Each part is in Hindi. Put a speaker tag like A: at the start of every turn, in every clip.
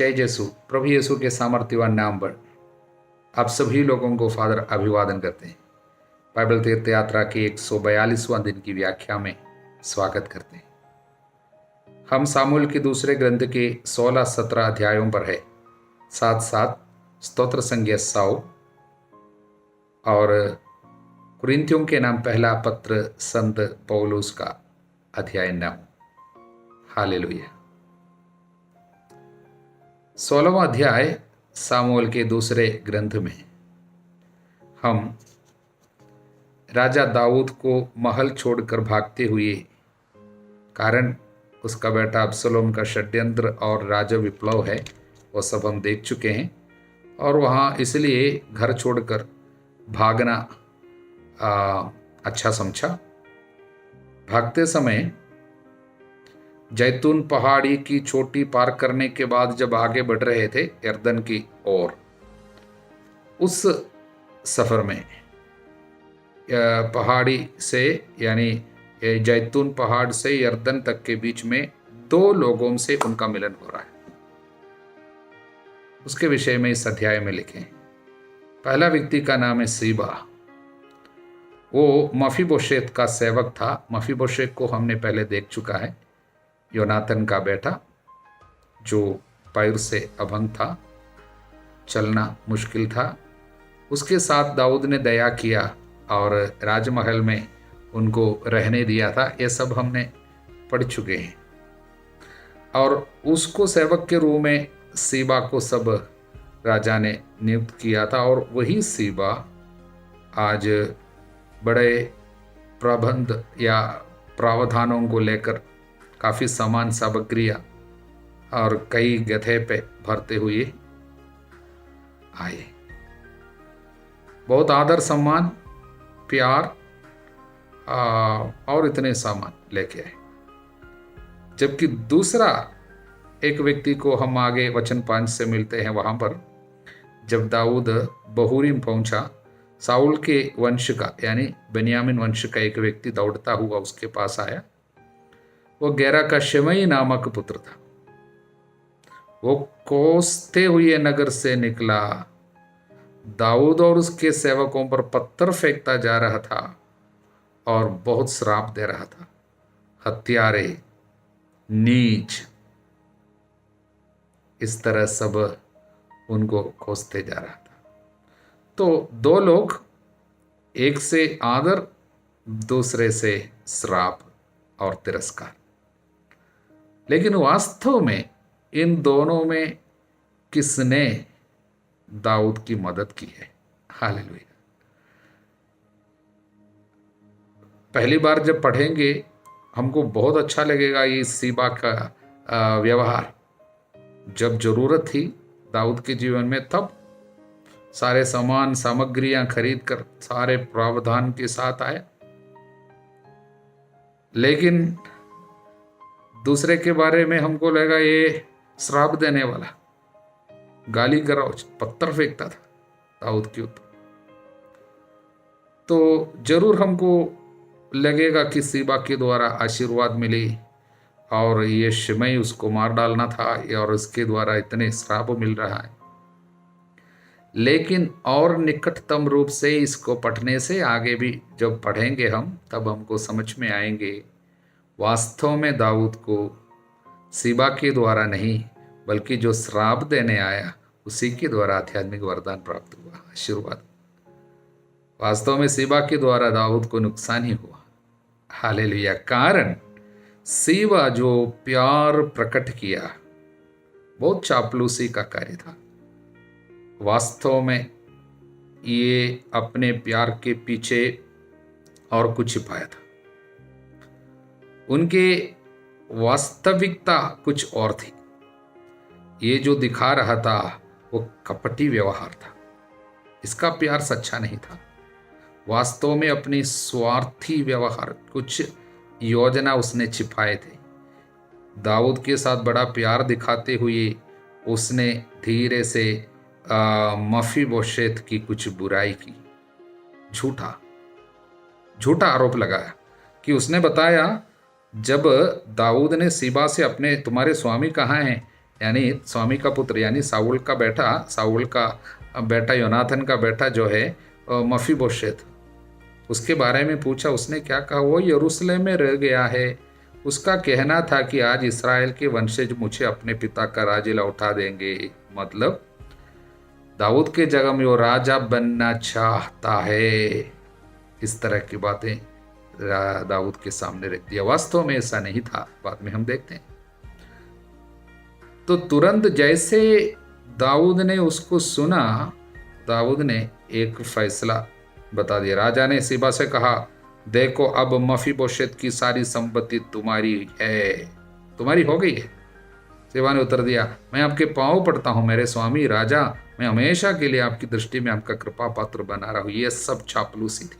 A: जय यीशु। प्रभु यीशु के सामर्थ्यवान नाम पर आप सभी लोगों को फादर अभिवादन करते हैं। बाइबल तीर्थ यात्रा के 142वां दिन की व्याख्या में स्वागत करते हैं। हम सामुएल के दूसरे ग्रंथ के 16-17 अध्यायों पर है, साथ साथ स्तोत्र संज्ञा 100 और कुरिन्थियों के नाम पहला पत्र संत पौलुस का अध्याय 9। हालेलुया। 16वां अध्याय सामुएल के दूसरे ग्रंथ में हम राजा दाऊद को महल छोड़कर भागते हुए कारण उसका बेटा अब्सलोम का षड्यंत्र और राजा विप्लव है, वो सब हम देख चुके हैं। और वहाँ इसलिए घर छोड़कर भागना अच्छा समझा। भागते समय जैतून पहाड़ी की चोटी पार करने के बाद जब आगे बढ़ रहे थे यर्दन की ओर, उस सफ़र में पहाड़ी से यानी जैतून पहाड़ से यर्दन तक के बीच में 2 लोगों से उनका मिलन हो रहा है। उसके विषय में इस अध्याय में लिखे। पहला व्यक्ति का नाम है सीबा। वो मफीबोशेत का सेवक था। मफीबोशेत को हमने पहले देख चुका है, योनातन का बेटा जो पैर से अभंग था, चलना मुश्किल था। उसके साथ दाऊद ने दया किया और राजमहल में उनको रहने दिया था। ये सब हमने पढ़ चुके हैं। और उसको सेवक के रूप में सीबा को सब राजा ने नियुक्त किया था। और वही सीबा आज बड़े प्रबंध या प्रावधानों को लेकर काफ़ी सामान सामग्रियाँ और कई गधे पे भरते हुए आए। बहुत आदर सम्मान प्यार और इतने सामान लेके आए। जबकि दूसरा एक व्यक्ति को हम आगे वचन 5 से मिलते हैं। वहाँ पर जब दाऊद बहूरीम पहुँचा, साउल के वंश का यानी बेन्यामीन वंश का एक व्यक्ति दौड़ता हुआ उसके पास आया। वो गेरा का शिमई नामक पुत्र था। वो कोसते हुए नगर से निकला, दाऊद और उसके सेवकों पर पत्थर फेंकता जा रहा था और बहुत श्राप दे रहा था। हत्यारे, नीच, इस तरह सब उनको कोसते जा रहा था। तो 2 लोग, एक से आदर, दूसरे से श्राप और तिरस्कार। लेकिन वास्तव में इन दोनों में किसने दाऊद की मदद की है? हालेलुया। पहली बार जब पढ़ेंगे हमको बहुत अच्छा लगेगा ये सीबा का व्यवहार। जब जरूरत थी दाऊद के जीवन में, तब सारे सामान सामग्रियां खरीद कर सारे प्रावधान के साथ आया। लेकिन दूसरे के बारे में हमको लगा ये श्राप देने वाला, गाली गलौज, पत्थर फेंकता था दाऊद के ऊपर। तो जरूर हमको लगेगा कि सीबा के द्वारा आशीर्वाद मिली और ये शिमई उसको मार डालना था और उसके द्वारा इतने श्राप मिल रहा है। लेकिन और निकटतम रूप से इसको पढ़ने से आगे भी जब पढ़ेंगे हम, तब हमको समझ में आएंगे वास्तव में दाऊद को सीबा के द्वारा नहीं बल्कि जो श्राप देने आया उसी के द्वारा आध्यात्मिक वरदान प्राप्त हुआ, आशीर्वाद। वास्तव में सीबा के द्वारा दाऊद को नुकसान ही हुआ। हालेलुया। कारण सीबा जो प्यार प्रकट किया, बहुत चापलूसी का कार्य था। वास्तव में ये अपने प्यार के पीछे और कुछ छिपाया था। उनके वास्तविकता कुछ और थी। ये जो दिखा रहा था वो कपटी व्यवहार था। इसका प्यार सच्चा नहीं था। वास्तव में अपनी स्वार्थी व्यवहार, कुछ योजना उसने छिपाए थे। दाऊद के साथ बड़ा प्यार दिखाते हुए उसने धीरे से मफीबोशेत की कुछ बुराई की, झूठा आरोप लगाया कि उसने बताया जब दाऊद ने सीबा से अपने तुम्हारे स्वामी कहाँ हैं, यानी स्वामी का पुत्र यानी साउल का बेटा योनाथन का बेटा जो है मफीबोशेत, उसके बारे में पूछा। उसने क्या कहा? वो यरूशलेम में रह गया है। उसका कहना था कि आज इस्राएल के वंशज मुझे अपने पिता का राज्य लौटा देंगे। मतलब दाऊद के जगह में वो राजा बनना चाहता है। इस तरह की बातें दाऊद के सामने रखती है। वास्तव में ऐसा नहीं था, बाद में हम देखते हैं। तो तुरंत जैसे दाऊद ने उसको सुना, दाऊद ने एक फैसला बता दिया। राजा ने सीबा से कहा, देखो अब मफीबोशेत की सारी संपत्ति तुम्हारी है, तुम्हारी हो गई है। सीबा ने उत्तर दिया, मैं आपके पांव पड़ता हूं मेरे स्वामी राजा, मैं हमेशा के लिए आपकी दृष्टि में आपका कृपा पात्र बना रहा हूं। ये सब चापलूसी थी।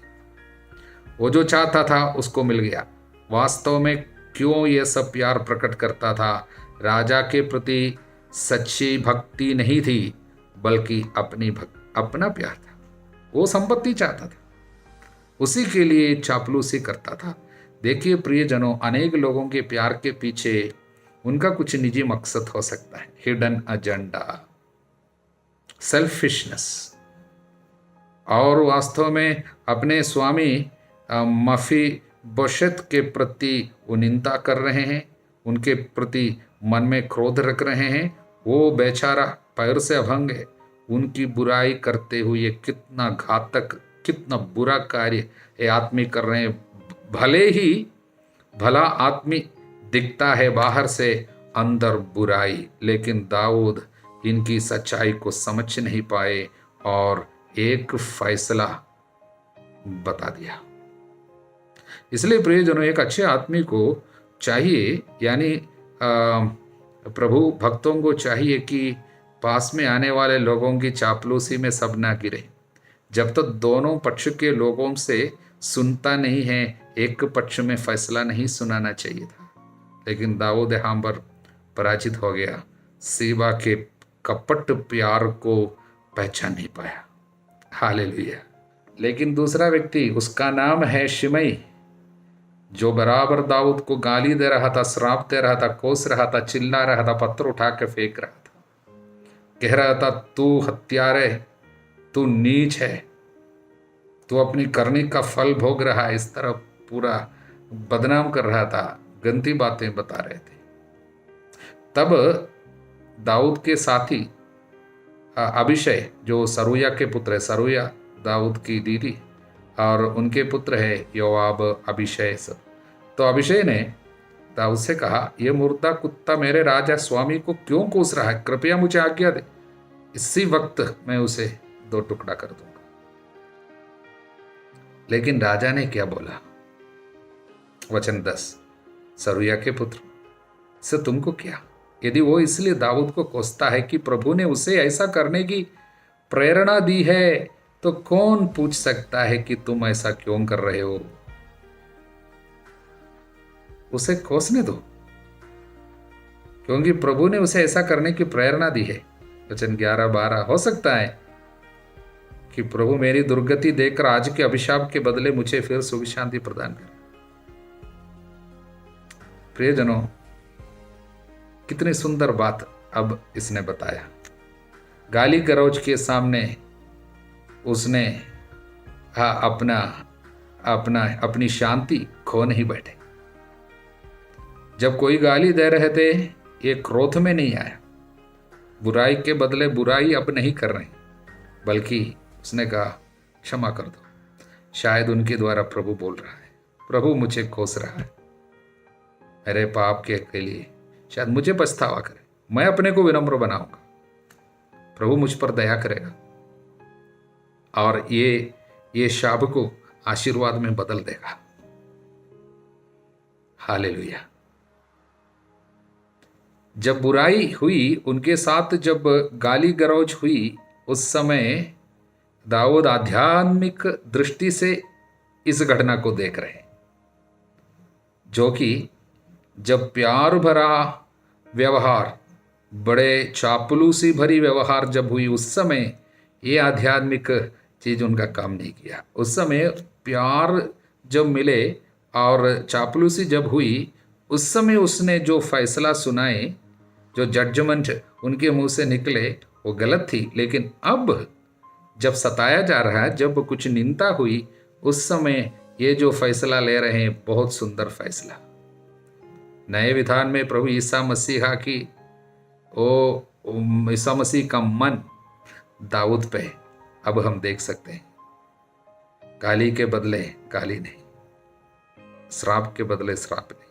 A: वो जो चाहता था उसको मिल गया। वास्तव में क्यों ये सब प्यार प्रकट करता था? राजा के प्रति सच्ची भक्ति नहीं थी, बल्कि अपना प्यार था। वो संपत्ति चाहता था, उसी के लिए चापलूसी करता था। देखिए प्रियजनों, अनेक लोगों के प्यार के पीछे उनका कुछ निजी मकसद हो सकता है, हिडन एजेंडा, सेल्फिशनेस, और वास्तव में अपने स्वामी मफीबोशेत के प्रति वो निंदा कर रहे हैं, उनके प्रति मन में क्रोध रख रहे हैं। वो बेचारा पैर से अभंग है। उनकी बुराई करते हुए कितना घातक, कितना बुरा कार्य ये आदमी कर रहे हैं। भले ही भला आदमी दिखता है बाहर से, अंदर बुराई। लेकिन दाऊद इनकी सच्चाई को समझ नहीं पाए और एक फैसला बता दिया। इसलिए प्रियजनों, एक अच्छे आदमी को चाहिए, यानी प्रभु भक्तों को चाहिए कि पास में आने वाले लोगों की चापलूसी में सब ना गिरे। जब तक दोनों पक्ष के लोगों से सुनता नहीं है, एक पक्ष में फैसला नहीं सुनाना चाहिए था। लेकिन दाऊद यहाँ पर पराजित हो गया। सीबा के कपट प्यार को पहचान नहीं पाया। हालेलुया। लेकिन दूसरा व्यक्ति, उसका नाम है शिमई, जो बराबर दाऊद को गाली दे रहा था, श्राप दे रहा था, कोस रहा था, चिल्ला रहा था, पत्थर उठा के फेंक रहा था, कह रहा था तू हत्यारे, तू नीच है, तू अपनी करनी का फल भोग रहा है। इस तरह पूरा बदनाम कर रहा था, गंदी बातें बता रहे थे। तब दाऊद के साथी अभिषय, जो सरूया के पुत्र है, सरूया दाऊद की दीदी, और उनके पुत्र है योआब, अभिषय सब। तो अभिषय ने दाऊद से कहा, यह मुर्दा कुत्ता मेरे राजा स्वामी को क्यों कोस रहा है? कृपया मुझे आज्ञा दे, इसी वक्त मैं उसे 2 टुकड़ा कर दूंगा। लेकिन राजा ने क्या बोला? वचन 10, सरूया के पुत्र से तुमको क्या? यदि वो इसलिए दाऊद को कोसता है कि प्रभु ने उसे ऐसा करने की प्रेरणा दी है, तो कौन पूछ सकता है कि तुम ऐसा क्यों कर रहे हो? उसे कोसने दो, क्योंकि प्रभु ने उसे ऐसा करने की प्रेरणा दी है। वचन 11-12, हो सकता है कि प्रभु मेरी दुर्गति देखकर आज के अभिशाप के बदले मुझे फिर सुख शांति प्रदान करे। प्रियजनों, कितनी सुंदर बात अब इसने बताया। गाली गलौज के सामने उसने अपनी शांति खो नहीं बैठे। जब कोई गाली दे रहे थे, ये क्रोध में नहीं आया, बुराई के बदले बुराई अब नहीं कर रहे, बल्कि उसने कहा क्षमा कर दो। शायद उनके द्वारा प्रभु बोल रहा है, प्रभु मुझे कोस रहा है मेरे पाप के लिए, शायद मुझे पछतावा करे, मैं अपने को विनम्र बनाऊंगा, प्रभु मुझ पर दया करेगा और ये शाप को आशीर्वाद में बदल देगा। हालेलुया। जब बुराई हुई उनके साथ, जब गाली गलौज हुई, उस समय दाऊद आध्यात्मिक दृष्टि से इस घटना को देख रहे हैं, जो कि जब प्यार भरा व्यवहार, बड़े चापलूसी भरी व्यवहार जब हुई, उस समय ये आध्यात्मिक चीज उनका काम नहीं किया। उस समय प्यार जब मिले और चापलूसी जब हुई, उस समय उसने जो फैसला सुनाए जो जजमेंट उनके मुंह से निकले वो गलत थी, लेकिन अब जब सताया जा रहा है, जब कुछ निंदा हुई, उस समय ये जो फैसला ले रहे हैं बहुत सुंदर फैसला। नए विधान में प्रभु ईसा मसीहा की ईसा मसीह का मन दाऊद पे अब हम देख सकते हैं। गाली के बदले गाली नहीं, श्राप के बदले श्राप नहीं,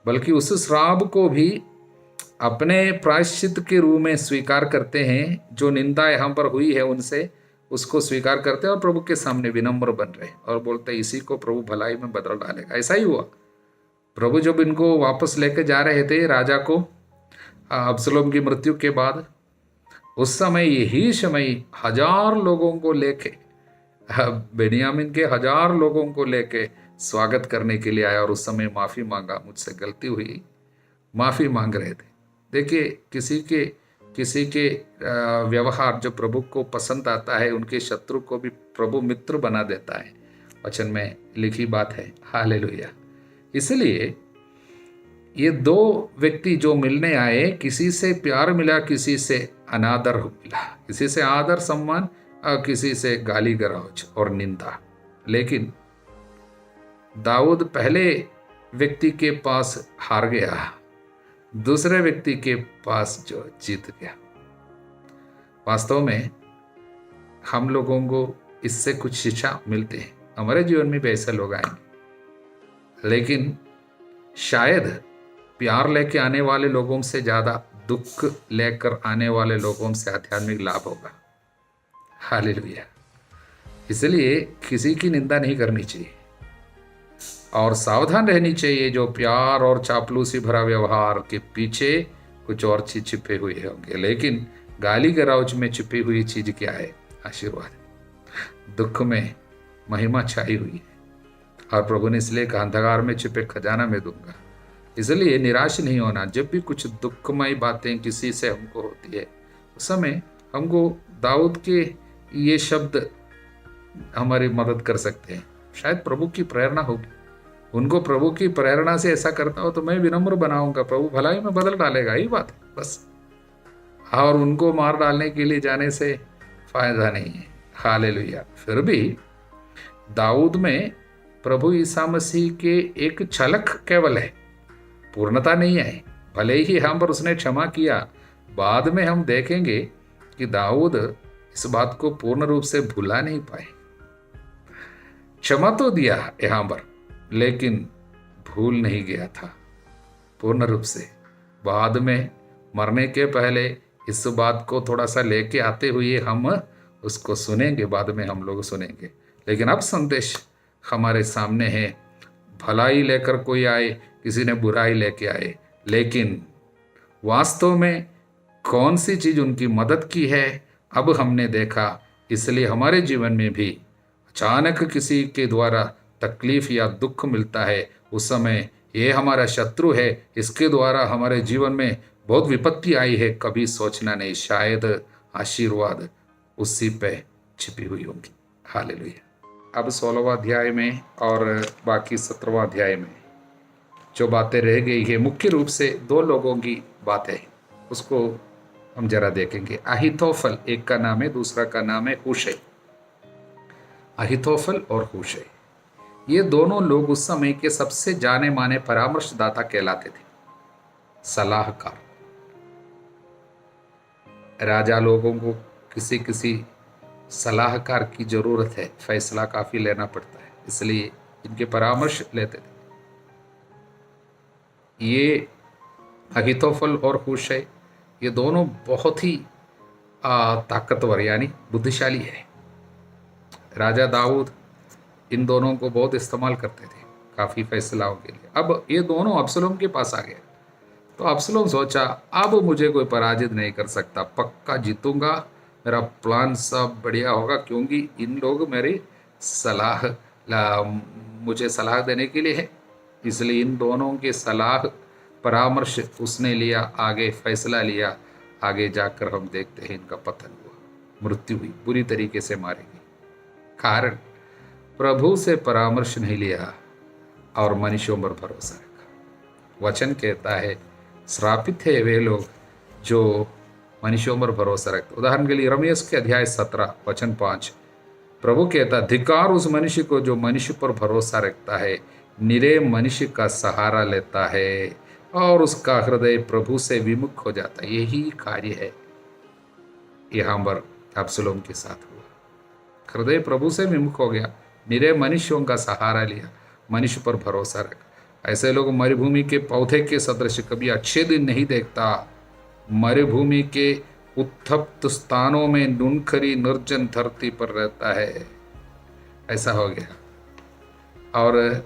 A: बल्कि उस श्राप को भी अपने प्रायश्चित के रूप में स्वीकार करते हैं। जो निंदा यहाँ पर हुई है उनसे, उसको स्वीकार करते हैं और प्रभु के सामने विनम्र बन रहे और बोलते हैं इसी को प्रभु भलाई में बदल डालेगा। ऐसा ही हुआ। प्रभु जब इनको वापस लेके जा रहे थे राजा को, अब्सलोम की मृत्यु के बाद, उस समय यही समय 1000 लोगों को लेके, बेनियामिन के 1000 लोगों को लेके स्वागत करने के लिए आया और उस समय माफ़ी मांगा, मुझसे गलती हुई, माफ़ी मांग रहे थे। देखिए, किसी के व्यवहार जो प्रभु को पसंद आता है, उनके शत्रु को भी प्रभु मित्र बना देता है। वचन में लिखी बात है। हालेलुया। इसलिए ये 2 व्यक्ति जो मिलने आए, किसी से प्यार मिला, किसी से अनादर मिला, किसी से आदर सम्मान और किसी से गाली गलौज और निंदा। लेकिन दाऊद पहले व्यक्ति के पास हार गया, दूसरे व्यक्ति के पास जो जीत गया। वास्तव में हम लोगों को इससे कुछ शिक्षा मिलती है। हमारे जीवन में भी ऐसे लोग आएंगे, लेकिन शायद प्यार लेके आने वाले लोगों से ज़्यादा दुख लेकर आने वाले लोगों से आध्यात्मिक लाभ होगा। हालेलुया। इसलिए किसी की निंदा नहीं करनी चाहिए और सावधान रहनी चाहिए। जो प्यार और चापलूसी भरा व्यवहार के पीछे कुछ और चीज छिपे हुए होंगे, लेकिन गाली गलौज में छिपी हुई चीज क्या है? आशीर्वाद। दुख में महिमा छाई हुई है और प्रभु ने इसलिए कहा, अंधकार में छिपे खजाना में दूंगा। इसलिए निराश नहीं होना। जब भी कुछ दुखमय बातें किसी से हमको होती है, उस समय हमको दाऊद के ये शब्द हमारी मदद कर सकते हैं। शायद प्रभु की प्रेरणा होगी, उनको प्रभु की प्रेरणा से ऐसा करता हो तो मैं विनम्र बनाऊंगा, प्रभु भलाई में बदल डालेगा। यही बात है बस। और उनको मार डालने के लिए जाने से फायदा नहीं है। हालेलुया। फिर भी दाऊद में प्रभु ईसा मसीह के एक झलक केवल है, पूर्णता नहीं है। भले ही यहाँ पर उसने क्षमा किया, बाद में हम देखेंगे कि दाऊद इस बात को पूर्ण रूप से भुला नहीं पाए। क्षमा तो दिया यहाँ पर, लेकिन भूल नहीं गया था पूर्ण रूप से। बाद में मरने के पहले इस बात को थोड़ा सा लेके आते हुए हम उसको सुनेंगे, बाद में हम लोग सुनेंगे। लेकिन अब संदेश हमारे सामने है, भलाई लेकर कोई आए, किसी ने बुराई लेके आए, लेकिन वास्तव में कौन सी चीज़ उनकी मदद की है अब हमने देखा। इसलिए हमारे जीवन में भी अचानक किसी के द्वारा तकलीफ या दुख मिलता है, उस समय ये हमारा शत्रु है, इसके द्वारा हमारे जीवन में बहुत विपत्ति आई है, कभी सोचना नहीं, शायद आशीर्वाद उसी पे छिपी हुई होंगी। हालेलुया। अब 16वां अध्याय में और बाकी 17वां अध्याय में जो बातें रह गई है, मुख्य रूप से 2 लोगों की बातें, उसको हम जरा देखेंगे। अहीतोफल एक का नाम है, दूसरा का नाम है हुशै। अहीतोफल और हुशै, ये दोनों लोग उस समय के सबसे जाने माने परामर्शदाता कहलाते थे, सलाहकार। राजा लोगों को किसी सलाहकार की जरूरत है, फैसला काफी लेना पड़ता है, इसलिए इनके परामर्श लेते थे। ये अहीतोफल और हुशै, ये दोनों बहुत ही ताकतवर यानी बुद्धिशाली है। राजा दाऊद इन दोनों को बहुत इस्तेमाल करते थे काफ़ी फैसलाओं के लिए। अब ये दोनों अब्सलोम के पास आ गए, तो अब्सलोम सोचा अब मुझे कोई पराजित नहीं कर सकता, पक्का जीतूंगा, मेरा प्लान सब बढ़िया होगा, क्योंकि इन लोग मेरी मुझे सलाह देने के लिए है। इसलिए इन दोनों के सलाह परामर्श उसने लिया, आगे फैसला लिया। आगे जाकर हम देखते हैं इनका पतन हुआ, मृत्यु हुई, बुरी तरीके से मारे गए। कारण प्रभु से परामर्श नहीं लिया और मनुष्यों पर भरोसा रखा। वचन कहता है श्रापित है वे लोग जो मनुष्यों पर भरोसा रखते। उदाहरण के लिए रमेश के अध्याय 17 वचन 5, प्रभु कहता, धिक्कार उस मनुष्य को जो मनुष्य पर भरोसा रखता है, निरे मनुष्य का सहारा लेता है और उसका हृदय प्रभु से विमुख हो जाता है। यही कार्य है यहाँ पर अब्सलोम के साथ हुआ। हृदय प्रभु से विमुख हो गया, निरे मनुष्यों का सहारा लिया, मनुष्य पर भरोसा रखा। ऐसे लोग मरुभूमि के पौधे के सदृश कभी अच्छे दिन नहीं देखता। मरुभूमि के उत्तप्त स्थानों में नुनखरी निर्जन धरती पर रहता है। ऐसा हो गया। और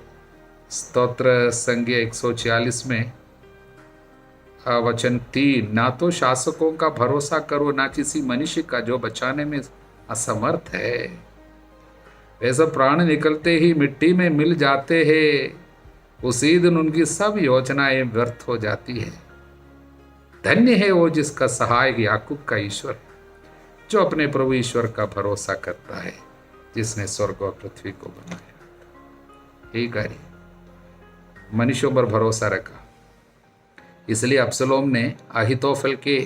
A: स्तोत्र संज्ञा 146 में वचन 3, ना तो शासकों का भरोसा करो, ना किसी मनुष्य का जो बचाने में असमर्थ है। वे सब प्राण निकलते ही मिट्टी में मिल जाते हैं, उसी दिन उनकी सब योजनाएं व्यर्थ हो जाती है। धन्य है वो जिसका सहायक याकूब का ईश्वर, जो अपने प्रभु ईश्वर का भरोसा करता है, जिसने स्वर्ग और पृथ्वी को बनाया। यही कार्य मनुष्यों पर भरोसा रखा। इसलिए अब्सलोम ने अहीतोफेल के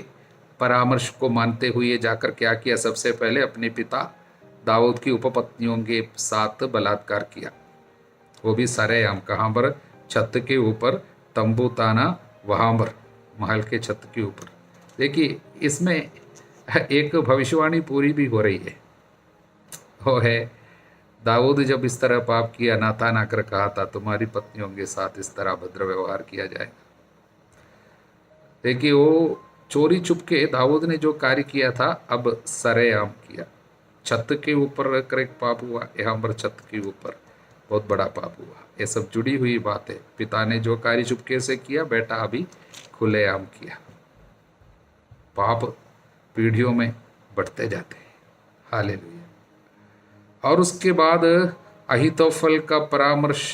A: परामर्श को मानते हुए जाकर क्या किया, सबसे पहले अपने पिता दाऊद की उपपत्नियों के साथ बलात्कार किया। वो भी सरेआम, कहाँ पर? छत के ऊपर तंबू ताना, वहां पर महल के छत के ऊपर। देखिए इसमें एक भविष्यवाणी पूरी भी हो रही है। वो है, दाऊद जब इस तरह पाप किया, नातान आकर कहा था तुम्हारी पत्नियों के साथ इस तरह भद्र व्यवहार किया जाएगा। देखिए वो चोरी चुपके दाऊद ने जो कार्य किया था, अब सरेआम किया। छत के ऊपर रहकर एक पाप हुआ, यहाँ पर छत के ऊपर बहुत बड़ा पाप हुआ। ये सब जुड़ी हुई बात है। पिता ने जो कार्य चुपके से किया, बेटा अभी खुलेआम किया। पाप पीढ़ियों में बढ़ते जाते हैं। हालेलुया। और उसके बाद अहीतोफेल का परामर्श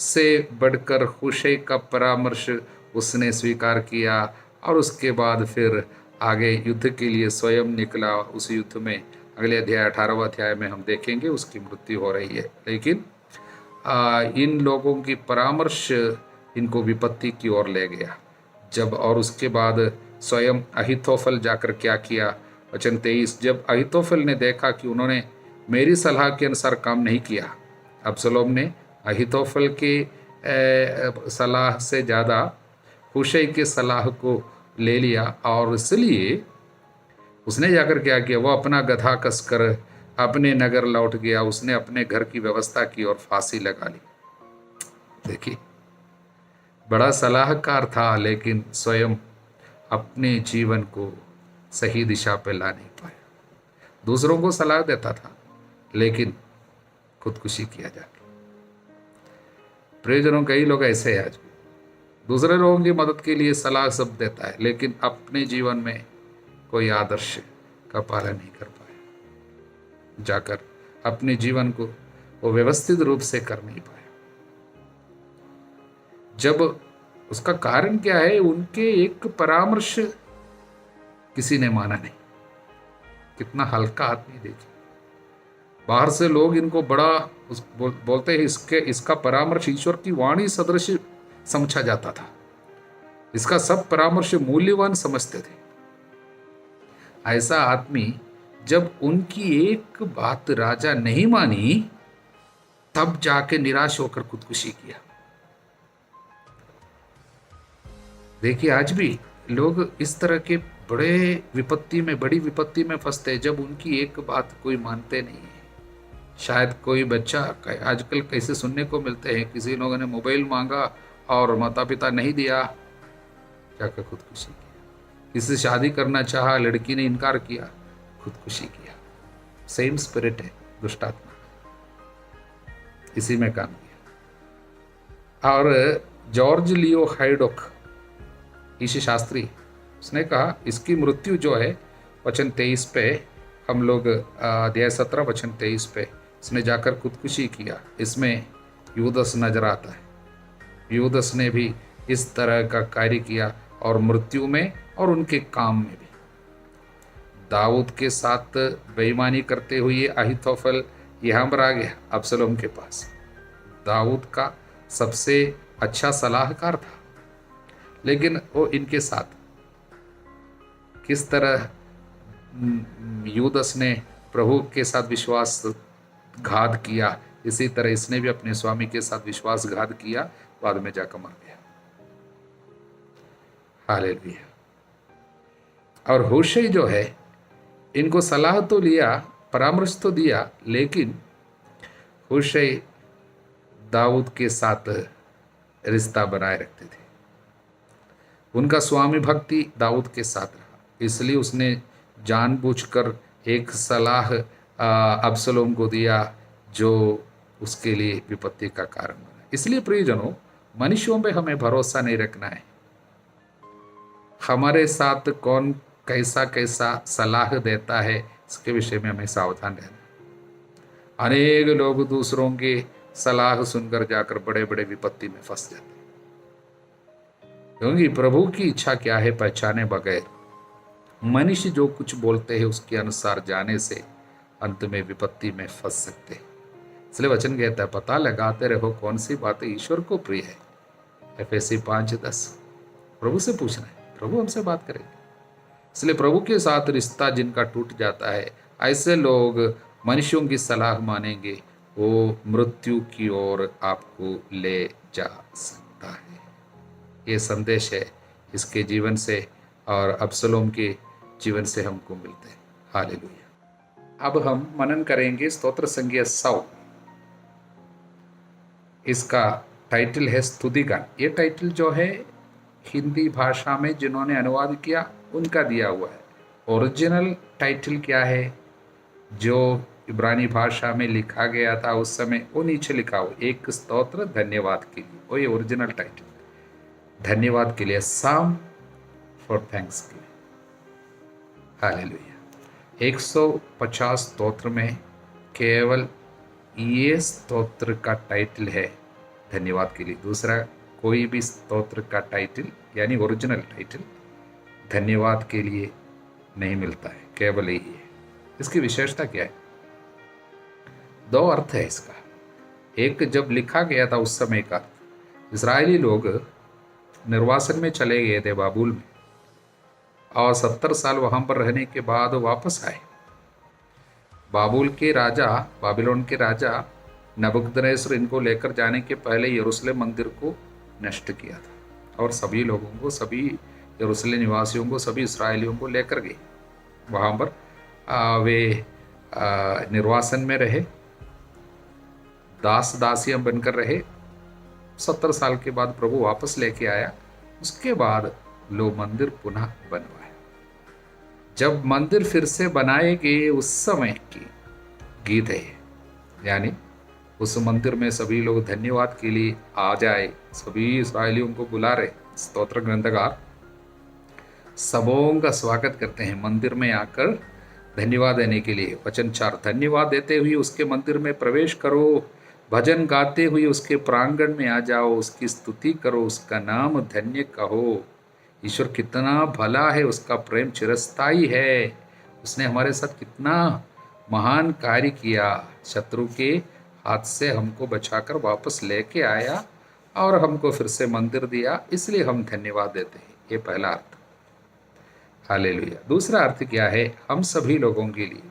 A: से बढ़कर हुशै का परामर्श उसने स्वीकार किया, और उसके बाद फिर आगे युद्ध के लिए स्वयं निकला। उस युद्ध में अगले अध्याय 18वां अध्याय में हम देखेंगे उसकी मृत्यु हो रही है। लेकिन इन लोगों की परामर्श इनको विपत्ति की ओर ले गया। जब और उसके बाद स्वयं अहीतोफेल जाकर क्या किया, वचन 23, जब अहीतोफेल ने देखा कि उन्होंने मेरी सलाह के अनुसार काम नहीं किया, अब्सलोम ने अहीतोफेल के सलाह से ज़्यादा हुशै के सलाह को ले लिया, और इसलिए उसने जाकर क्या किया, वो अपना गधा कसकर अपने नगर लौट गया। उसने अपने घर की व्यवस्था की और फांसी लगा ली। देखिए बड़ा सलाहकार था, लेकिन स्वयं अपने जीवन को सही दिशा पे ला नहीं पाया। दूसरों को सलाह देता था, लेकिन खुदकुशी किया जाके। प्रियजनों, कई लोग ऐसे हैं आज भी, दूसरे लोगों की मदद के लिए सलाह सब देता है, लेकिन अपने जीवन में कोई आदर्श का पालन नहीं कर पाया। जाकर अपने जीवन को वो व्यवस्थित रूप से कर नहीं पाया। जब उसका कारण क्या है, उनके एक परामर्श किसी ने माना नहीं। कितना हल्का आदमी देखिए। बाहर से लोग इनको बड़ा बोलते हैं, इसका परामर्श ईश्वर की वाणी सदृश समझा जाता था। इसका सब परामर्श मूल्यवान समझते थे। ऐसा आदमी जब उनकी एक बात राजा नहीं मानी, तब जाके निराश होकर खुदकुशी किया। देखिए आज भी लोग इस तरह के बड़ी विपत्ति में फंसते हैं, जब उनकी एक बात कोई मानते नहीं है। शायद कोई बच्चा, आजकल कैसे सुनने को मिलते हैं, किसी लोगों ने मोबाइल मांगा और माता पिता नहीं दिया, जाकर खुदकुशी किया। किसी शादी करना चाहा, लड़की ने इनकार किया, खुदकुशी किया। सेम स्पिरिट है, दुष्टात्मा इसी में काम किया। और जॉर्ज लियो हाइडोक ईशी शास्त्री, उसने कहा इसकी मृत्यु जो है, वचन 23 पे हम लोग अध्याय 17 वचन 23 पे उसने जाकर खुदकुशी किया। इसमें यूदस नजर आता है। यूदस ने भी इस तरह का कार्य किया, और मृत्यु में और उनके काम में भी। दाऊद के साथ बेईमानी करते हुए अहीतोफेल यहाँ पर आ गया अब्सलोम के पास। दाऊद का सबसे अच्छा सलाहकार था, लेकिन वो इनके साथ किस तरह यूदस ने प्रभु के साथ विश्वासघात किया, इसी तरह इसने भी अपने स्वामी के साथ विश्वासघात किया, बाद में जाकर मर गया। हालेलुया। और होशे जो है, इनको सलाह तो लिया, परामर्श तो दिया, लेकिन होशे दाऊद के साथ रिश्ता बनाए रखते थे। उनका स्वामी भक्ति दाऊद के साथ रहा, इसलिए उसने जानबूझकर एक सलाह अब्सलोम को दिया जो उसके लिए विपत्ति का कारण बना। इसलिए प्रियजनों, मनुष्यों पे हमें भरोसा नहीं रखना है। हमारे साथ कौन कैसा कैसा सलाह देता है, इसके विषय में हमें सावधान रहना। अनेक लोग दूसरों की सलाह सुनकर जाकर बड़े बड़े विपत्ति में फंस जाते हैं, क्योंकि प्रभु की इच्छा क्या है पहचाने बगैर मनुष्य जो कुछ बोलते हैं उसके अनुसार जाने से अंत में विपत्ति में फंस सकते हैं। इसलिए वचन कहता है, पता लगाते रहो कौन सी बातें ईश्वर को प्रिय है। एफएसी 5:10। प्रभु से पूछना है, प्रभु हमसे बात करेंगे। इसलिए प्रभु के साथ रिश्ता जिनका टूट जाता है, ऐसे लोग मनुष्यों की सलाह मानेंगे, वो मृत्यु की ओर आपको ले जा सकता है। ये संदेश है इसके जीवन से और अब्सलोम के जीवन से हमको मिलते हैं। हालेलुया। अब हम मनन करेंगे स्तोत्र संगीत 100। इसका टाइटल है स्तुतिगान। ये टाइटल जो है हिंदी भाषा में जिन्होंने अनुवाद किया उनका दिया हुआ है। ओरिजिनल टाइटल क्या है जो इब्रानी भाषा में लिखा गया था उस समय, वो नीचे लिखा हो, एक स्तोत्र धन्यवाद के लिए। वो ये ओरिजिनल टाइटल, धन्यवाद के लिए, साम फॉर थैंक्स के लिए। हालेलुया। 150 स्तोत्र में केवल ये स्तोत्र का टाइटल है धन्यवाद के लिए। दूसरा कोई भी स्तोत्र का टाइटल यानी ओरिजिनल टाइटल धन्यवाद के लिए नहीं मिलता है, केवल यही है। इसकी विशेषता क्या है? 2 अर्थ है इसका। एक, जब लिखा गया था उस समय का, इजरायली लोग निर्वासन में चले गए थे बाबुल में, और 70 साल वहां पर रहने के बाद वापस आए। बाबुल के राजा, बाबिलोन के राजा नबूकदनेस्सर इनको लेकर जाने के पहले यरूशलेम मंदिर को नष्ट किया था, और सभी लोगों को, सभी यरूशलेम निवासियों को, सभी इस्राएलियों को लेकर गए। वहाँ पर वे निर्वासन में रहे, दास दासियां बनकर रहे। 70 साल के बाद प्रभु वापस लेके आया। उसके बाद लोग मंदिर पुनः बनवाए। जब मंदिर फिर से बनाए गए उस समय की गीत है, यानी उस मंदिर में सभी लोग धन्यवाद के लिए आ जाए, सभी इस्राएलियों को बुला रहे। स्तोत्र ग्रंथकार सबों का स्वागत करते हैं मंदिर में आकर धन्यवाद देने के लिए। वचन 4, धन्यवाद देते हुए उसके मंदिर में प्रवेश करो, भजन गाते हुए उसके प्रांगण में आ जाओ, उसकी स्तुति करो, उसका नाम धन्य कहो। ईश्वर कितना भला है, उसका प्रेम चिरस्थायी है। उसने हमारे साथ कितना महान कार्य किया, शत्रु के हाथ से हमको बचाकर वापस लेके आया और हमको फिर से मंदिर दिया, इसलिए हम धन्यवाद देते हैं। ये पहला अर्थ। हालेलुया। दूसरा अर्थ क्या है? हम सभी लोगों के लिए।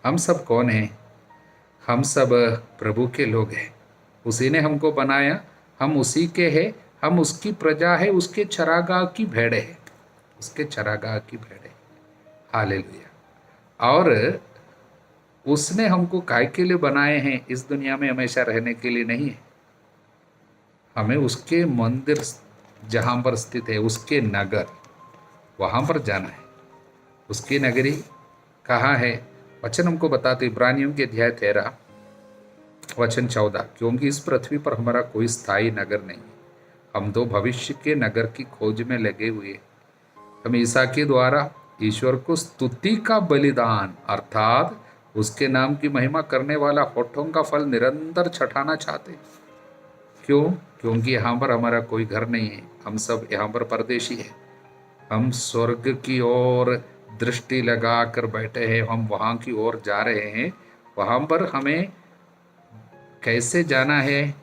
A: हम सब कौन हैं? हम सब प्रभु के लोग हैं। उसी ने हमको बनाया, हम उसी के हैं, हम उसकी प्रजा है, उसके चरागाह की भेड़े हैं, उसके चरागाह की भेड़े। हालेलुया। और उसने हमको काय के लिए बनाए हैं? इस दुनिया में हमेशा रहने के लिए नहीं है। हमें उसके मंदिर जहाँ पर स्थित है, उसके नगर, वहाँ पर जाना है। उसकी नगरी कहाँ है? वचन हमको बताते इब्रानियों के अध्याय 13 वचन 14, क्योंकि इस पृथ्वी पर हमारा कोई स्थायी नगर नहीं, हम तो भविष्य के नगर की खोज में लगे हुए। हम ईसा के द्वारा ईश्वर को स्तुति का बलिदान अर्थात उसके नाम की महिमा करने वाला होठों का फल निरंतर छठाना चाहते। क्यों? क्योंकि यहाँ पर हमारा कोई घर नहीं है, हम सब यहाँ पर परदेशी हैं। हम स्वर्ग की ओर दृष्टि लगा कर बैठे हैं, हम वहाँ की ओर जा रहे हैं। वहाँ पर हमें कैसे जाना है?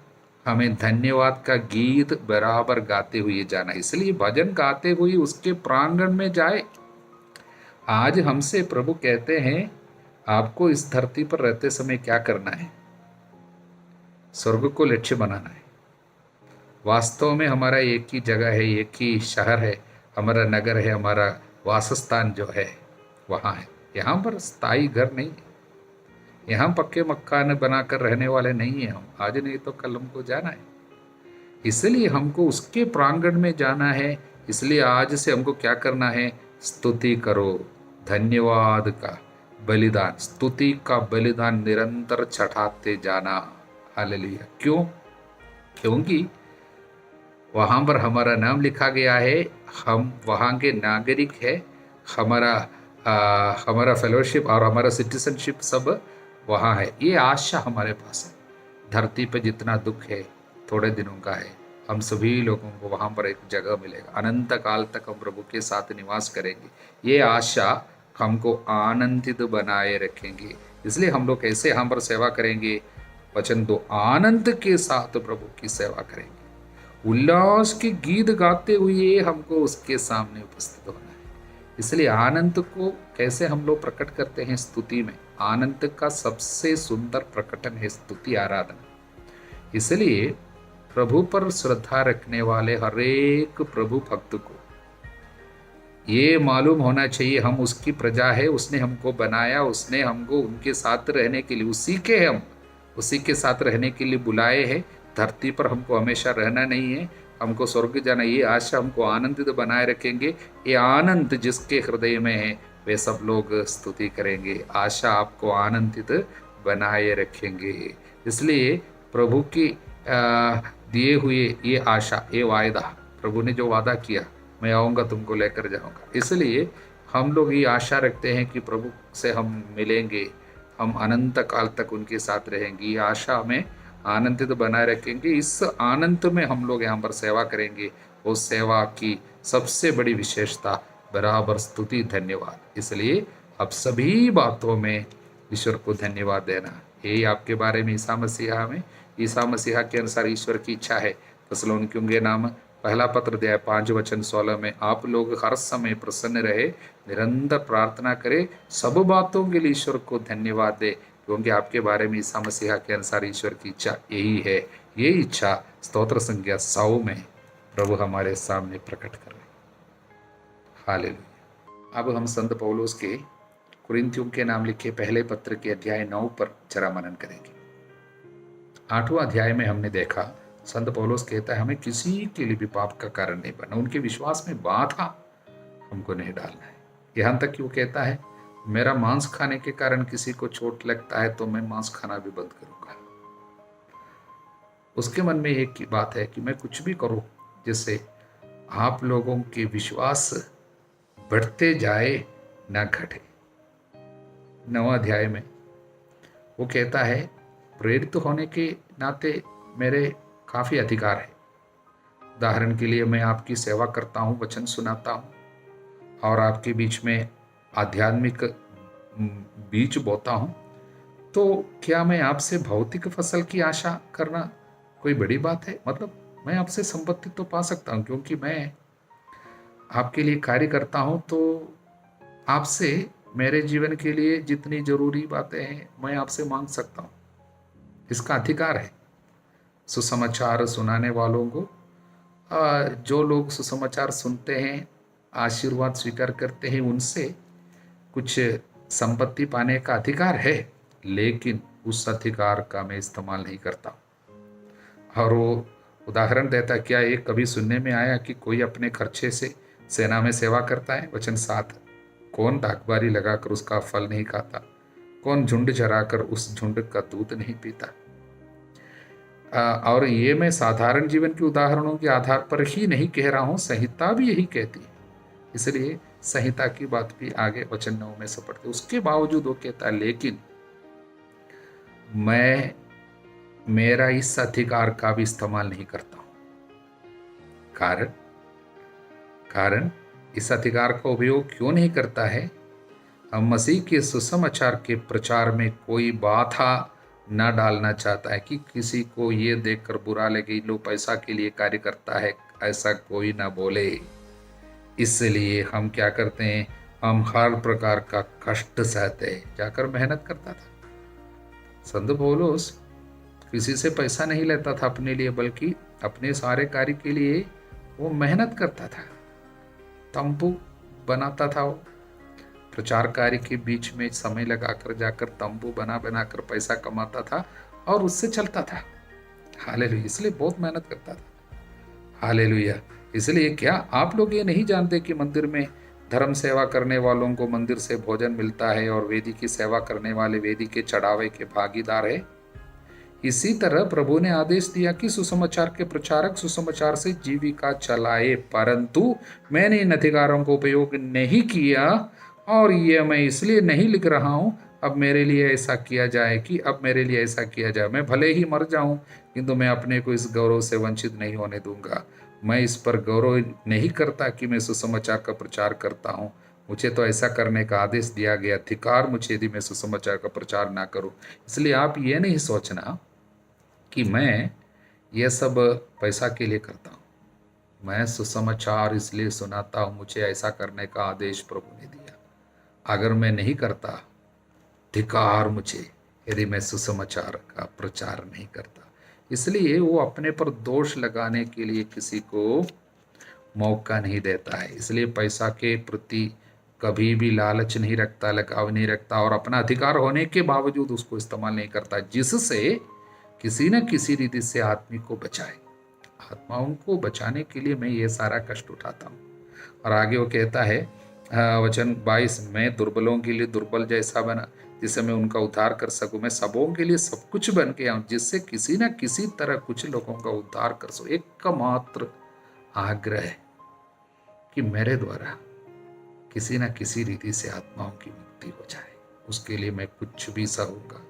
A: हमें धन्यवाद का गीत बराबर गाते हुए जाना, इसलिए भजन गाते हुए उसके प्रांगण में जाए। आज हमसे प्रभु कहते हैं आपको इस धरती पर रहते समय क्या करना है? स्वर्ग को लक्ष्य बनाना है। वास्तव में हमारा एक ही जगह है, एक ही शहर है, हमारा नगर है, हमारा वासस्थान जो है वहाँ है। यहाँ पर स्थायी घर नहीं है, यहाँ पक्के मकान बनाकर रहने वाले नहीं हैं हम। आज नहीं तो कल हमको जाना है, इसलिए हमको उसके प्रांगण में जाना है। इसलिए आज से हमको क्या करना है? स्तुति करो, धन्यवाद का बलिदान, स्तुति का बलिदान निरंतर चढ़ाते जाना। हालेलुया। क्यों? क्योंकि वहाँ पर हमारा नाम लिखा गया है, हम वहाँ के नागरिक है। हमारा हमारा फेलोशिप और हमारा सिटीजनशिप सब वहाँ है। ये आशा हमारे पास है। धरती पे जितना दुख है थोड़े दिनों का है, हम सभी लोगों को वहाँ पर एक जगह मिलेगा। अनंत काल तक हम प्रभु के साथ निवास करेंगे। ये आशा हमको आनंदित बनाए रखेंगे। इसलिए हम लोग कैसे यहाँ पर सेवा करेंगे? वचन 2, आनंद के साथ प्रभु की सेवा करेंगे। उल्लास के गीत गाते हुए हमको उसके सामने उपस्थित होना है। इसलिए आनंद को कैसे हम लोग प्रकट करते हैं? स्तुति में। आनंद का सबसे सुंदर प्रकटन है स्तुति, आराधना। इसलिए प्रभु पर श्रद्धा रखने वाले हरेक प्रभु भक्त को ये मालूम होना चाहिए हम उसकी प्रजा है, उसने हमको बनाया, उसने हमको उनके साथ रहने के लिए, उसी के साथ रहने के लिए बुलाए हैं। धरती पर हमको हमेशा रहना नहीं है, हमको स्वर्ग जाना। ये आशा हमको आनंदित बनाए रखेंगे। ये आनंद जिसके हृदय में है वे सब लोग स्तुति करेंगे। आशा आपको आनंदित बनाए रखेंगे। इसलिए प्रभु की दिए हुए ये आशा, ये वायदा, प्रभु ने जो वादा किया, मैं आऊँगा तुमको लेकर जाऊँगा। इसलिए हम लोग ये आशा रखते हैं कि प्रभु से हम मिलेंगे, हम अनंत काल तक उनके साथ रहेंगे। ये आशा हमें आनंदित बनाए रखेंगे। इस आनंद में हम लोग यहाँ पर सेवा करेंगे। वो सेवा की सबसे बड़ी विशेषता बराबर स्तुति, धन्यवाद। इसलिए अब सभी बातों में ईश्वर को धन्यवाद देना। यही आपके बारे में ईसा मसीहा में, ईसा मसीहा के अनुसार ईश्वर की इच्छा है। थिस्सलुनीकियों के नाम पहला पत्र अध्याय 5 वचन 16 में आप लोग हर समय प्रसन्न रहे, निरंतर प्रार्थना करें, सब बातों के लिए ईश्वर को धन्यवाद दे, क्योंकि आपके बारे में ईसा मसीहा के अनुसार ईश्वर की इच्छा यही है। ये इच्छा स्तोत्र संख्या 100 में प्रभु हमारे सामने प्रकट कर रहे। हालेलुया। अब हम संत पौलुस के कुरिन्थियों के नाम लिखे पहले पत्र के अध्याय 9 पर जरा मनन करेंगे। 8वां अध्याय में हमने देखा संत पौलुस कहता है हमें किसी के लिए भी पाप का कारण नहीं बनना, उनके विश्वास में बाधा हमको नहीं डालना है। यहाँ तक कि वो कहता है मेरा मांस खाने के कारण किसी को चोट लगता है तो मैं मांस खाना भी बंद करूंगा। उसके मन में एक ही बात है कि मैं कुछ भी करूं जिससे आप लोगों के विश्वास बढ़ते जाए, ना घटे। 9वां अध्याय में वो कहता है प्रेरित होने के नाते मेरे काफ़ी अधिकार है। उदाहरण के लिए मैं आपकी सेवा करता हूँ, वचन सुनाता हूँ और आपके बीच में आध्यात्मिक बीज बोता हूँ, तो क्या मैं आपसे भौतिक फसल की आशा करना कोई बड़ी बात है? मतलब मैं आपसे संपत्ति तो पा सकता हूँ क्योंकि मैं आपके लिए कार्य करता हूँ, तो आपसे मेरे जीवन के लिए जितनी जरूरी बातें हैं मैं आपसे मांग सकता हूँ, इसका अधिकार है। सुसमाचार सुनाने वालों को, जो लोग सुसमाचार सुनते हैं, आशीर्वाद स्वीकार करते हैं, उनसे कुछ संपत्ति पाने का अधिकार है, लेकिन उस अधिकार का मैं इस्तेमाल नहीं करता। और वो उदाहरण देता, क्या एक कभी सुनने में आया कि कोई अपने खर्चे से सेना में सेवा करता है? वचन 7, कौन डाकबारी लगाकर उसका फल नहीं खाता? कौन झुंड चराकर उस झुंड का दूध नहीं पीता? और ये मैं साधारण जीवन के उदाहरणों के आधार पर ही नहीं कह रहा हूँ, संहिता भी यही कहती है। इसलिए संहिता की बात भी आगे वचन 9 में सपटते। उसके बावजूद वो कहता है लेकिन मैं मेरा इस अधिकार का भी इस्तेमाल नहीं करता हूँ। कारण इस अधिकार का उपयोग क्यों नहीं करता है? हम मसीह के सुसमाचार के प्रचार में कोई बाधा ना डालना चाहता है कि किसी को ये देखकर बुरा लगे लो पैसा के लिए कार्य करता है, ऐसा कोई ना बोले। इसलिए हम क्या करते हैं, हम हर प्रकार का कष्ट सहते हैं, जाकर मेहनत करता था। संत पौलुस किसी से पैसा नहीं लेता था अपने लिए, बल्कि अपने सारे कार्य के लिए वो मेहनत करता था। तंबू बनाता था, वो प्रचार कार्य के बीच में समय लगाकर जाकर तंबू बना बनाकर पैसा कमाता था और उससे चलता था। हालेलुया, इसलिए बहुत मेहनत करता था। हालेलुया। इसलिए क्या आप लोग ये नहीं जानते कि मंदिर में धर्म सेवा करने वालों को मंदिर से भोजन मिलता है और वेदी की सेवा करने वाले वेदी के चढ़ावे के भागीदार है? इसी तरह प्रभु ने आदेश दिया कि सुसमाचार के प्रचारक सुसमाचार से जीविका चलाए, परंतु मैंने इन अधिकारों को उपयोग नहीं किया और ये मैं इसलिए नहीं लिख रहा हूं, अब मेरे लिए ऐसा किया जाए कि अब मेरे लिए ऐसा किया जाए, मैं भले ही मर जाऊं किंतु मैं अपने को इस गौरव से वंचित नहीं होने दूंगा। मैं इस पर गौरव नहीं करता कि मैं सुसमाचार का प्रचार करता हूं, मुझे तो ऐसा करने का आदेश दिया गया, अधिकार मुझे यदि मैं सुसमाचार का प्रचार ना करूं। इसलिए आप ये नहीं सोचना कि मैं ये सब पैसा के लिए करता हूँ। मैं सुसमाचार इसलिए सुनाता हूँ, मुझे ऐसा करने का आदेश प्रभु ने दिया। अगर मैं नहीं करता, धिक्कार मुझे यदि मैं सुसमाचार का प्रचार नहीं करता। इसलिए वो अपने पर दोष लगाने के लिए किसी को मौका नहीं देता है। इसलिए पैसा के प्रति कभी भी लालच नहीं रखता, लगाव नहीं रखता और अपना अधिकार होने के बावजूद उसको इस्तेमाल नहीं करता, जिससे किसी न किसी रीति से आदमी को बचाए। आत्माओं को बचाने के लिए मैं ये सारा कष्ट उठाता हूँ। और आगे वो कहता है वचन 22, मैं दुर्बलों के लिए दुर्बल जैसा बना जिससे मैं उनका उद्धार कर सकूं। मैं सबों के लिए सब कुछ बन के आऊं जिससे किसी न किसी तरह कुछ लोगों का उद्धार कर सकूं। एकमात्र आग्रह है कि मेरे द्वारा किसी न किसी रीति से आत्माओं की मुक्ति हो जाए, उसके लिए मैं कुछ भी सहूंगा।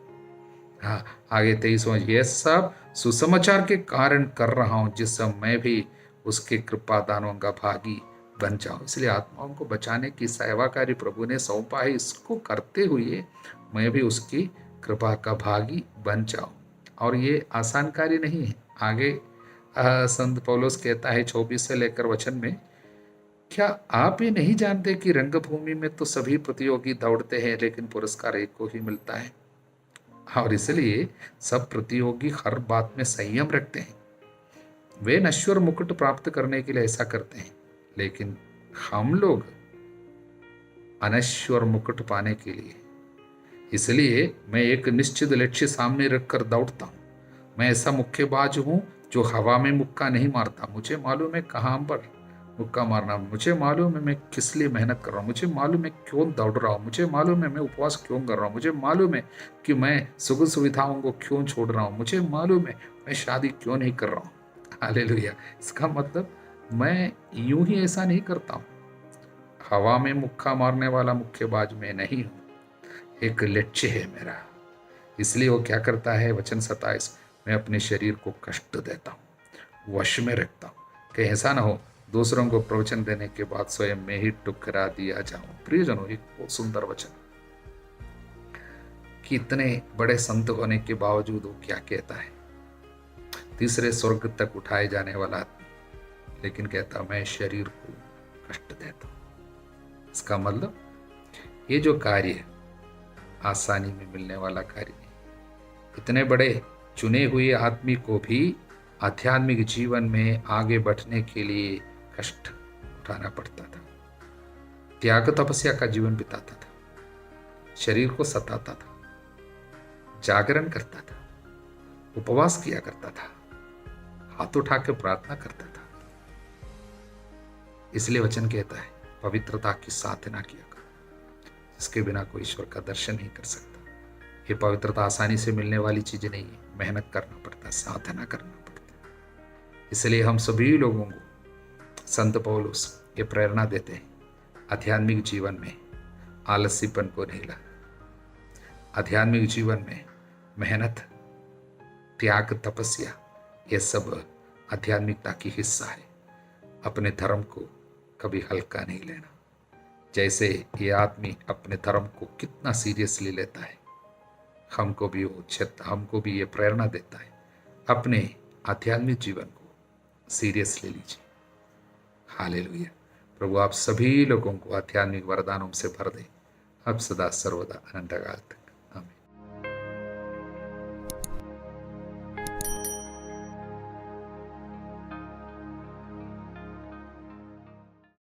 A: हाँ, आगे 23वां, ये सब सुसमाचार के कारण कर रहा हूं जिससे मैं भी उसके कृपा दानों का भागी बन जाऊं। इसलिए आत्माओं को बचाने की सेवा कार्य प्रभु ने सौंपा है, इसको करते हुए मैं भी उसकी कृपा का भागी बन जाऊं। और ये आसान कार्य नहीं है। आगे संत पौलुस कहता है 24 से लेकर वचन में, क्या आप ये नहीं जानते कि रंगभूमि में तो सभी प्रतियोगी दौड़ते हैं लेकिन पुरस्कार एक को ही मिलता है। और इसलिए सब प्रतियोगी हर बात में संयम रखते हैं। वे नश्वर मुकुट प्राप्त करने के लिए ऐसा करते हैं, लेकिन हम लोग अनश्वर मुकुट पाने के लिए। इसलिए मैं एक निश्चित लक्ष्य सामने रखकर दौड़ता हूं। मैं ऐसा मुक्केबाज हूं जो हवा में मुक्का नहीं मारता। मुझे मालूम है कहां पर मुक्का मारना, मुझे मालूम है मैं किस लिए मेहनत कर रहा हूँ, मुझे मालूम है क्यों दौड़ रहा हूँ, मुझे मालूम है मैं उपवास क्यों कर रहा हूँ, मुझे मालूम है कि मैं सुख सुविधाओं को क्यों छोड़ रहा हूँ, मुझे मालूम है मैं शादी क्यों नहीं कर रहा हूँ। हालेलुया। इसका मतलब मैं यूं ही ऐसा नहीं करता हूँ। हवा में मुक्का मारने वाला मुक्केबाज मैं नहीं हूँ, एक लक्ष्य है मेरा। इसलिए वो क्या करता है, वचन 27, मैं अपने शरीर को कष्ट देता हूँ, वश में रखता हूँ, कहीं ऐसा ना हो दूसरों को प्रवचन देने के बाद स्वयं में ही टुकरा दिया जाऊं। प्रियजनों, एक बहुत सुंदर वचन कि इतने बड़े संत होने के बावजूद वो क्या कहता है, तीसरे स्वर्ग तक उठाए जाने वाला आदमी, लेकिन कहता मैं शरीर को कष्ट देता हूं। इसका मतलब ये जो कार्य आसानी में मिलने वाला कार्य नहीं। इतने बड़े चुने हुए आदमी को भी आध्यात्मिक जीवन में आगे बढ़ने के लिए कष्ट उठाना पड़ता था, त्याग तपस्या का जीवन बिताता था, शरीर को सताता था, जागरण करता था, उपवास किया करता था, हाथ उठा के प्रार्थना करता था। इसलिए वचन कहता है पवित्रता की साधना किया करो, जिसके बिना कोई ईश्वर का दर्शन नहीं कर सकता। ये पवित्रता आसानी से मिलने वाली चीज नहीं है, मेहनत करना पड़ता है, साधना करना पड़ता है। इसलिए हम सभी लोगों को संत पौलुस ये प्रेरणा देते हैं, आध्यात्मिक जीवन में आलसीपन को नहीं लाना। आध्यात्मिक जीवन में मेहनत, त्याग, तपस्या, ये सब आध्यात्मिकता की हिस्सा है। अपने धर्म को कभी हल्का नहीं लेना। जैसे ये आदमी अपने धर्म को कितना सीरियसली लेता है, हमको भी ये प्रेरणा देता है, अपने आध्यात्मिक जीवन को सीरियस ले लीजिए। हालेलुया। प्रभु आप सभी लोगों को आध्यात्मिक वरदानों से भर दे, अब सदा सर्वदा अनंत काल तक।